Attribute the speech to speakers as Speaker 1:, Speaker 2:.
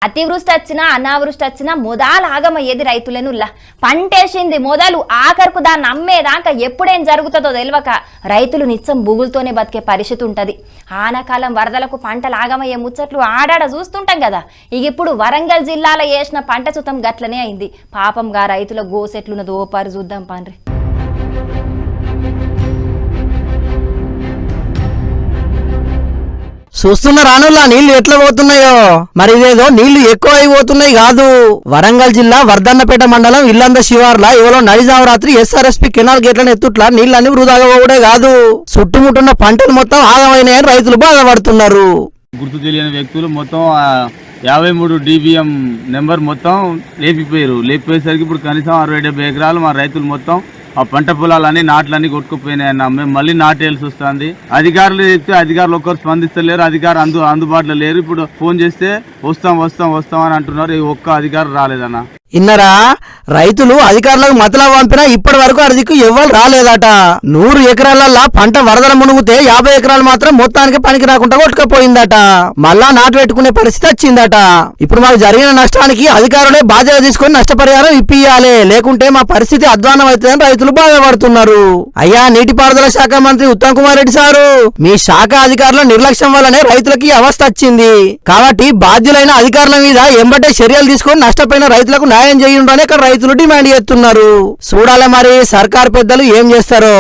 Speaker 1: అతివృష్టి వచ్చినా అనావృష్టి వచ్చినా మొదలు ఆగమయ్యేది రైతులనుల్లా. పంటేసింది మొదలు ఆఖరుకు దాన్ని అమ్మేదాకా ఎప్పుడేం జరుగుతుందో తెలియక రైతులు నిత్యం బుగులతోనే బతికే పరిస్థితి ఉంటది. ఆనకాలం వరదలకు పంటలు ఆగమయ్యే ముచ్చట్లు ఆడాడ చూస్తుంటాం కదా. ఇక ఇప్పుడు వరంగల్ జిల్లాలో వేసిన పంట సుతం గట్లనే అయింది. పాపంగా రైతుల గోసెట్లున్నదో పారి చూద్దాం పాండ్రి.
Speaker 2: చూస్తున్న రానుల్లా నీళ్లు ఎట్లా పోతున్నాయో. మరి ఇదేదో నీళ్లు ఎక్కువ అయిపోతున్నాయి కాదు. వరంగల్ జిల్లా వర్ధన్నపేట మండలం ఇల్లంద శివార్ల ఇవాళ నడిజావరాత్రి ఎస్ఆర్ఎస్పీ కెనాల్ గేట్లను ఎత్తుట్లా నీళ్లన్నీ వృధాగా పోవడే కాదు, చుట్టుముట్టున్న పంటలు మొత్తం ఆగమైనాయని రైతులు బాధపడుతున్నారు.
Speaker 3: గుర్తు తెలియని వ్యక్తులు మొత్తం 53 DBM నెంబర్ మొత్తం లేపిపోయేసరికి ఇప్పుడు కనీసం 60-70 ఎకరాలు మా రైతులు మొత్తం ఆ పంట పొలాలన్నీ నాట్లన్నీ కొట్టుకుపోయినాయన్న. మేము మళ్ళీ నాటేయాల్సి వస్తుంది. అధికారులు చెప్తే అధికారులు ఒక్కరు స్పందిస్తలేరు, అధికారులు అందుబాటులో లేరు. ఇప్పుడు ఫోన్ చేస్తే వస్తాం అని అంటున్నారు. ఒక్క అధికారులు రాలేదన్న.
Speaker 2: ఇన్నరా రైతులు అధికారులకు మతలా పంపినా ఇప్పటి వరకు అదికు ఎవ్వరు రాలేదట. 100 ఎకరాలల్లా పంట వరదల మునుగుతే 50 ఎకరాలు మాత్రం మొత్తానికి పనికి రాకుండా కొట్టుకపోయిందట. మళ్ళా నాటు పెట్టుకునే పరిస్థితి వచ్చిందట. ఇప్పుడు మాకు జరిగిన నష్టానికి అధికారులే బాధ్యత తీసుకొని నష్టపరిహారం ఇప్పియాలి, లేకుంటే మా పరిస్థితి అధ్వానం అవుతుందని రైతులు బాధపడుతున్నారు. అయ్యా నీటిపారుదల శాఖ మంత్రి ఉత్తమ్ కుమార్ రెడ్డి సారు, మీ శాఖ అధికారుల నిర్లక్ష్యం వల్లనే రైతులకి అవస్థ వచ్చింది. కాబట్టి బాధ్యులైన అధికారుల మీద ఎంబటే చర్యలు తీసుకొని నష్టపోయిన రైతులకు న్యాయం చేయండి అని ఇక్కడ రైతులు డిమాండ్ చేస్తున్నారు. చూడాలి మరి సర్కార్ పెద్దలు ఏం చేస్తారో.